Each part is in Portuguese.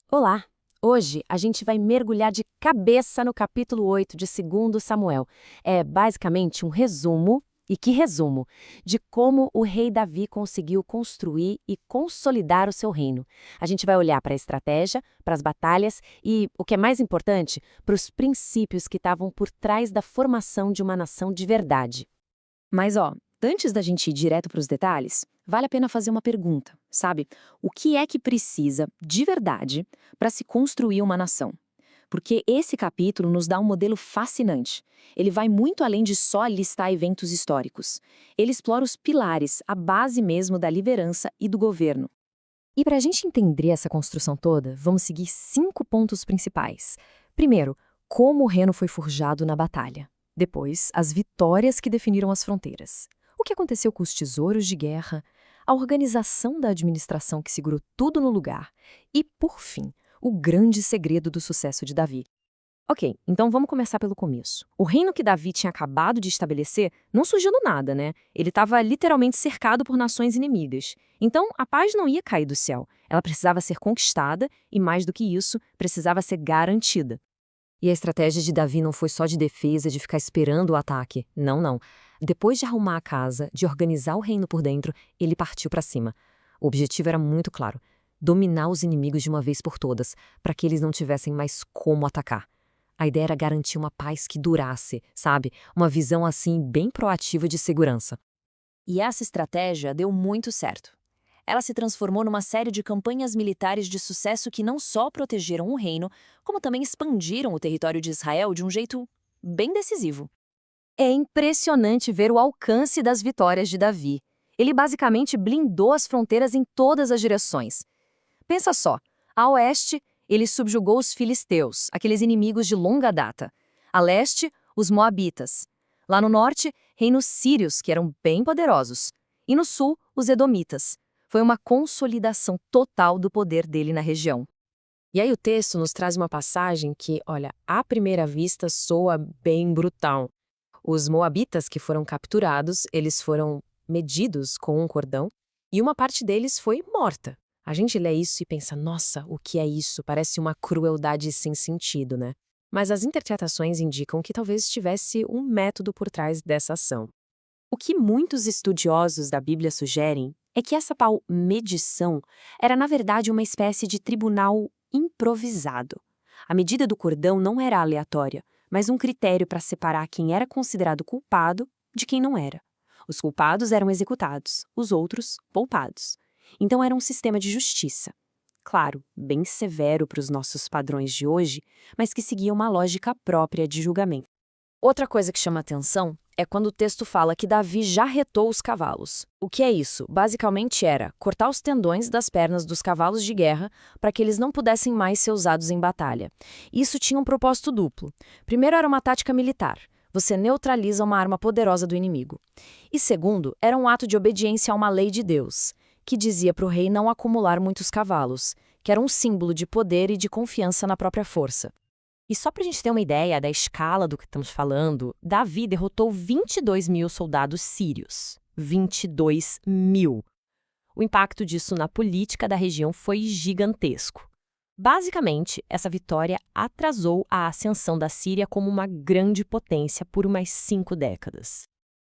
Olá! Hoje a gente vai mergulhar de cabeça no capítulo 8 de 2 Samuel. É basicamente um resumo, e que resumo, de como o rei Davi conseguiu construir e consolidar o seu reino. A gente vai olhar para a estratégia, para as batalhas e, o que é mais importante, para os princípios que estavam por trás da formação de uma nação de verdade. Mas, antes da gente ir direto para os detalhes, vale a pena fazer uma pergunta, sabe? O que é que precisa, de verdade, para se construir uma nação? Porque esse capítulo nos dá um modelo fascinante. Ele vai muito além de só listar eventos históricos. Ele explora os pilares, a base mesmo da liderança e do governo. E para a gente entender essa construção toda, vamos seguir 5 pontos principais. Primeiro, como o reino foi forjado na batalha. Depois, as vitórias que definiram as fronteiras. O que aconteceu com os tesouros de guerra, a organização da administração que segurou tudo no lugar e, por fim, o grande segredo do sucesso de Davi. Ok, então vamos começar pelo começo. O reino que Davi tinha acabado de estabelecer não surgiu do nada, né? Ele estava literalmente cercado por nações inimigas. Então, a paz não ia cair do céu. Ela precisava ser conquistada e, mais do que isso, precisava ser garantida. E a estratégia de Davi não foi só de defesa, de ficar esperando o ataque. Não, não. Depois de arrumar a casa, de organizar o reino por dentro, ele partiu para cima. O objetivo era muito claro: dominar os inimigos de uma vez por todas, para que eles não tivessem mais como atacar. A ideia era garantir uma paz que durasse, sabe? Uma visão assim bem proativa de segurança. E essa estratégia deu muito certo. Ela se transformou numa série de campanhas militares de sucesso que não só protegeram o reino, como também expandiram o território de Israel de um jeito bem decisivo. É impressionante ver o alcance das vitórias de Davi. Ele basicamente blindou as fronteiras em todas as direções. Pensa só, a oeste, ele subjugou os filisteus, aqueles inimigos de longa data. A leste, os moabitas. Lá no norte, reinos sírios, que eram bem poderosos. E no sul, os edomitas. Foi uma consolidação total do poder dele na região. E aí o texto nos traz uma passagem que, olha, à primeira vista soa bem brutal. Os moabitas que foram capturados, eles foram medidos com um cordão e uma parte deles foi morta. A gente lê isso e pensa, nossa, o que é isso? Parece uma crueldade sem sentido, né? Mas as interpretações indicam que talvez tivesse um método por trás dessa ação. O que muitos estudiosos da Bíblia sugerem é que essa tal medição era, na verdade, uma espécie de tribunal improvisado. A medida do cordão não era aleatória, mas um critério para separar quem era considerado culpado de quem não era. Os culpados eram executados, os outros, poupados. Então era um sistema de justiça. Claro, bem severo para os nossos padrões de hoje, mas que seguia uma lógica própria de julgamento. Outra coisa que chama atenção é quando o texto fala que Davi já retou os cavalos. O que é isso? Basicamente era cortar os tendões das pernas dos cavalos de guerra para que eles não pudessem mais ser usados em batalha. Isso tinha um propósito duplo. Primeiro, era uma tática militar. Você neutraliza uma arma poderosa do inimigo. E segundo, era um ato de obediência a uma lei de Deus, que dizia para o rei não acumular muitos cavalos, que era um símbolo de poder e de confiança na própria força. E só para a gente ter uma ideia da escala do que estamos falando, Davi derrotou 22 mil soldados sírios. 22 mil. O impacto disso na política da região foi gigantesco. Basicamente, essa vitória atrasou a ascensão da Síria como uma grande potência por umas 5 décadas.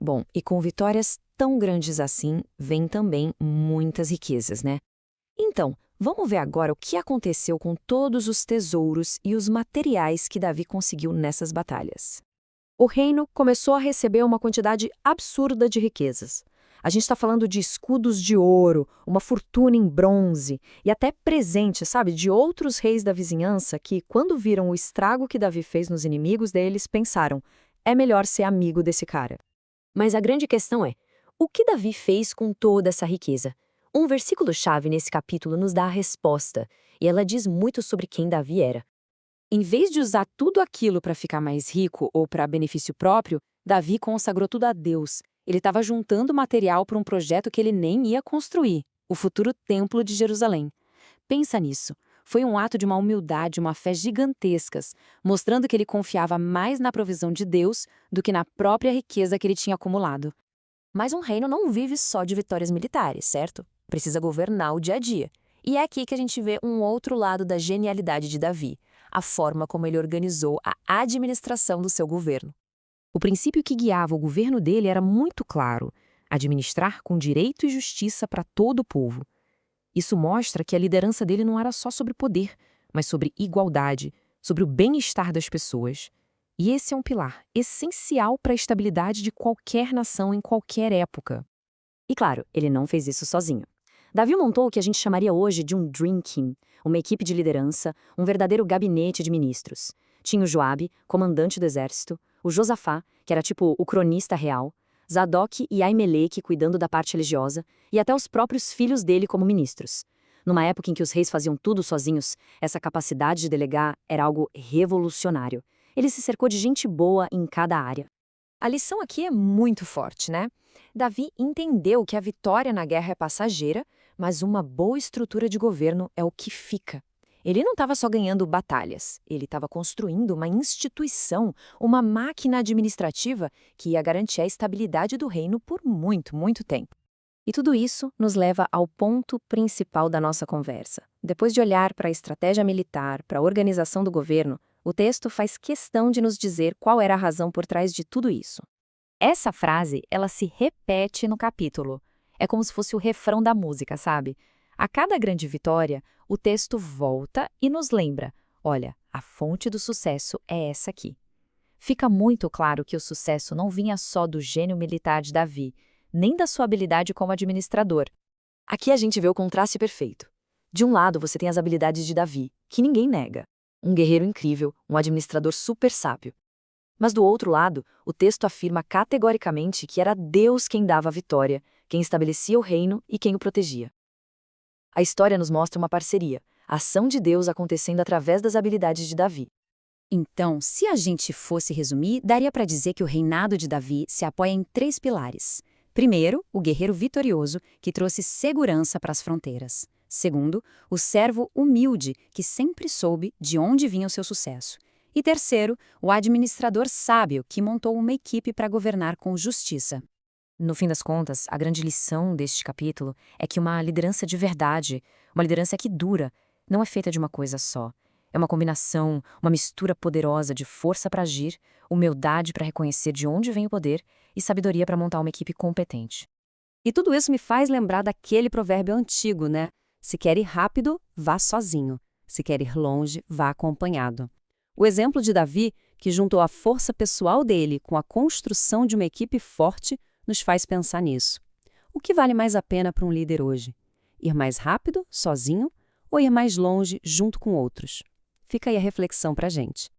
Bom, e com vitórias tão grandes assim, vem também muitas riquezas, né? Então, vamos ver agora o que aconteceu com todos os tesouros e os materiais que Davi conseguiu nessas batalhas. O reino começou a receber uma quantidade absurda de riquezas. A gente está falando de escudos de ouro, uma fortuna em bronze e até presentes, sabe, de outros reis da vizinhança que, quando viram o estrago que Davi fez nos inimigos deles, pensaram: é melhor ser amigo desse cara. Mas a grande questão é, o que Davi fez com toda essa riqueza? Um versículo-chave nesse capítulo nos dá a resposta, e ela diz muito sobre quem Davi era. Em vez de usar tudo aquilo para ficar mais rico ou para benefício próprio, Davi consagrou tudo a Deus. Ele estava juntando material para um projeto que ele nem ia construir, o futuro Templo de Jerusalém. Pensa nisso. Foi um ato de uma humildade, uma fé gigantescas, mostrando que ele confiava mais na provisão de Deus do que na própria riqueza que ele tinha acumulado. Mas um reino não vive só de vitórias militares, certo? Precisa governar o dia a dia. E é aqui que a gente vê um outro lado da genialidade de Davi, a forma como ele organizou a administração do seu governo. O princípio que guiava o governo dele era muito claro: administrar com direito e justiça para todo o povo. Isso mostra que a liderança dele não era só sobre poder, mas sobre igualdade, sobre o bem-estar das pessoas. E esse é um pilar essencial para a estabilidade de qualquer nação em qualquer época. E claro, ele não fez isso sozinho. Davi montou o que a gente chamaria hoje de um Dream Team, uma equipe de liderança, um verdadeiro gabinete de ministros. Tinha o Joabe, comandante do exército, o Josafá, que era tipo o cronista real, Zadok e Aimeleque cuidando da parte religiosa, e até os próprios filhos dele como ministros. Numa época em que os reis faziam tudo sozinhos, essa capacidade de delegar era algo revolucionário. Ele se cercou de gente boa em cada área. A lição aqui é muito forte, né? Davi entendeu que a vitória na guerra é passageira, mas uma boa estrutura de governo é o que fica. Ele não estava só ganhando batalhas, ele estava construindo uma instituição, uma máquina administrativa que ia garantir a estabilidade do reino por muito, muito tempo. E tudo isso nos leva ao ponto principal da nossa conversa. Depois de olhar para a estratégia militar, para a organização do governo, o texto faz questão de nos dizer qual era a razão por trás de tudo isso. Essa frase, ela se repete no capítulo. É como se fosse o refrão da música, sabe? A cada grande vitória, o texto volta e nos lembra: olha, a fonte do sucesso é essa aqui. Fica muito claro que o sucesso não vinha só do gênio militar de Davi, nem da sua habilidade como administrador. Aqui a gente vê o contraste perfeito. De um lado, você tem as habilidades de Davi, que ninguém nega. Um guerreiro incrível, um administrador super sábio. Mas do outro lado, o texto afirma categoricamente que era Deus quem dava a vitória, quem estabelecia o reino e quem o protegia. A história nos mostra uma parceria, a ação de Deus acontecendo através das habilidades de Davi. Então, se a gente fosse resumir, daria para dizer que o reinado de Davi se apoia em 3 pilares. Primeiro, o guerreiro vitorioso, que trouxe segurança para as fronteiras. Segundo, o servo humilde, que sempre soube de onde vinha o seu sucesso. E terceiro, o administrador sábio, que montou uma equipe para governar com justiça. No fim das contas, a grande lição deste capítulo é que uma liderança de verdade, uma liderança que dura, não é feita de uma coisa só. É uma combinação, uma mistura poderosa de força para agir, humildade para reconhecer de onde vem o poder e sabedoria para montar uma equipe competente. E tudo isso me faz lembrar daquele provérbio antigo, né? Se quer ir rápido, vá sozinho. Se quer ir longe, vá acompanhado. O exemplo de Davi, que juntou a força pessoal dele com a construção de uma equipe forte, nos faz pensar nisso. O que vale mais a pena para um líder hoje? Ir mais rápido, sozinho, ou ir mais longe, junto com outros? Fica aí a reflexão para a gente.